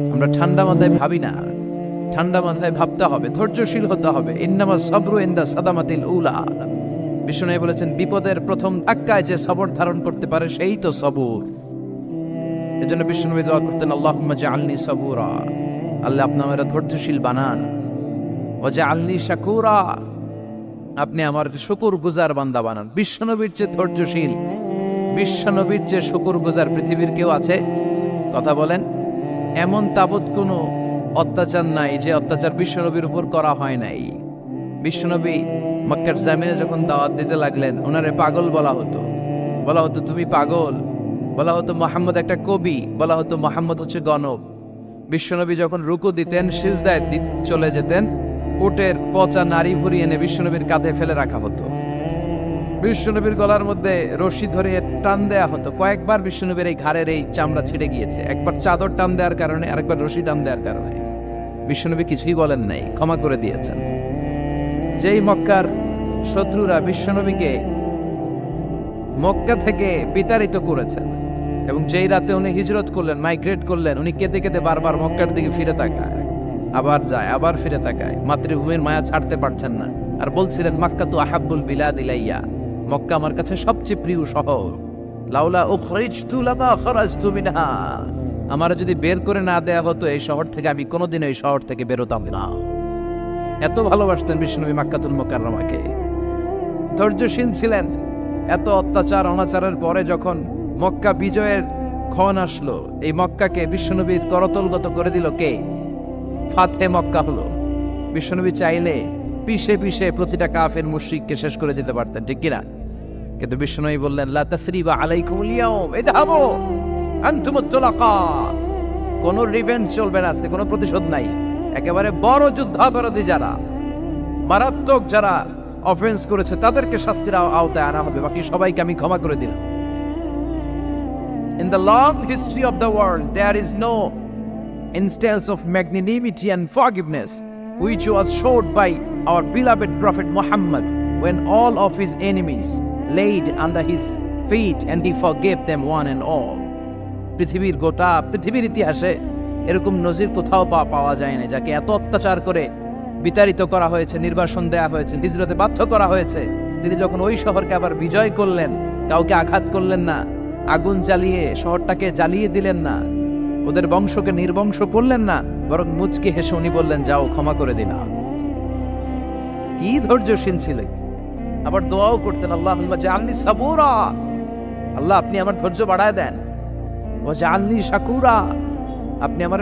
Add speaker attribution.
Speaker 1: আমরা ঠান্ডা মাথায় ভাবি না, ঠান্ডা মাথায় ভাবতে হবে, ধৈর্যশীল হতে হবে। ইন্নামা সাবরু ইনদা সাদামাতিল উলা। বিষ্ণু বলেছেন, বিপদের প্রথম ধাক্কায় যে সবর ধারণ করতে পারে সেই তো সবুর। এজন্য বিষ্ণু দোয়া করতেন, আল্লাহুম্মা জাআলনি সাবুরা, আল্লাহ আপনি আমাকে ধৈর্যশীল বানান। ওয়া জাআলনি শাকুরা, আপনি আমার শুকরগুজার বান্দা বানান। বিশ্বনবীর চেয়ে ধৈর্যশীল, বিশ্বনবীর চেয়ে শুকরগুজার পৃথিবীর কেউ আছে? কথা বলেন। এমন তাবৎ কোনো অত্যাচার নাই যে অত্যাচার বিশ্বনবীর উপর করা হয় নাই। বিশ্বনবী মক্কার জামিনে যখন দাওয়াত দিতে লাগলেন, ওনারে পাগল বলা হতো, বলা হতো তুমি পাগল, বলা হতো মুহাম্মদ একটা কবি, বলা হতো মুহাম্মদ হচ্ছে গণক। বিশ্বনবী যখন রুকু দিতেন, সিজদায় চলে যেতেন, উটের পচা নারী ভুড়ি এনে বিশ্বনবীর কাঁধে ফেলে রাখা হতো। বিশ্বনবীর গলার মধ্যে রশি ধরে টান দেয়া হতো। কয়েকবার বিশ্বনবীর এই ঘাড়ের এই চামড়া ছিঁড়ে গিয়েছে, একবার চাদর টান দেওয়ার কারণে, আরেকবার রশি টান দেওয়ার কারণে। বিশ্বনবী কিছুই বলেন নাই, ক্ষমা করে দিয়েছেন। যেই মক্কার শত্রুরা বিশ্বনবীকে মক্কা থেকে বিতাড়িত করেছেন, এবং যেই রাতে উনি হিজরত করলেন, মাইগ্রেট করলেন, উনি কেঁদে কেঁদে বারবার মক্কার দিকে ফিরে তাকায়, আবার যায়, আবার ফিরে তাকায়, মাতৃভূমির মায়া ছাড়তে পারছেন না। আর বলছিলেন, মাক্কা তু আহাব্বুল বিলাদ ইলাইয়া, মক্কা আমার কাছে সবচেয়ে প্রিয় শহর। লাউলা উখরিজতু লামা খারাজতু মিনহা, আমার যদি বের করে না দেয়া হতো এই শহর থেকে, আমি কোনোদিন এই শহর থেকে বেরোতাম না। এত ভালোবাসতেন বিশ্বনবী মক্কাতুল মুকাররমাকে, ধৈর্যশীল ছিলেন। এত অত্যাচার অনাচারের পরে যখন মক্কা বিজয়ের ক্ষণ আসলো, এই মক্কাকে বিশ্বনবীর করতলগত করে দিল কে? ফাতে মক্কা হলো। বিশ্বনবী চাইলে পিষে পিষে প্রতিটা কাফের মুশরিককে শেষ করে দিতে পারতেন, ঠিক কিনা? কিন্তু বিশ্বনবী বললেন, লা তাসরিবা আলাইকুমুল ইয়াউম ইযহাবু আনতুমুত তুলাকা, কোনো রিভেঞ্জ চলবে না আজকে, কোনো প্রতিশোধ নাই। একেবারে বড় যুদ্ধাপরাধী যারা, মারাত্মক যারা অফেন্স করেছে, তাদেরকে শাস্তির আওতায় আনা হবে, বাকি সবাইকে আমি ক্ষমা করে দিলাম। In the long history of the world, there is no instance of magnanimity and forgiveness which was showed by our beloved Prophet Muhammad when all of his enemies laid under his feet and he forgave them one and all. পৃথিবীর গোটা পৃথিবীর ইতিহাসে এরকম নজির কোথাও পাওয়া যায় না, যাকে এত অত্যাচার করে বিতাড়িত করা হয়েছে, নির্বাসন দেয়া হয়েছে, হিজরতে বাধ্য করা হয়েছে। তিনি যখন ওই শহরকে আবার বিজয় করলেন, কাউকে আঘাত করলেন না, আগুন জ্বালিয়ে শহরটাকে জ্বালিয়ে দিলেন না, ওদের বংশকে নির্বংশ করলেন না, বরং মুচকি হেসে উনি বললেন, যাও ক্ষমা করে দিলাম। কি ধৈর্যশীল ছিলেন। আবার দোয়াও করতেন, আল্লাহুম্মা জাআলনি সাবুরা, আল্লাহ আপনি আমার ধৈর্য বাড়ায় দেন। ওয়া জাআলনি শাকুরা, আপনি আমার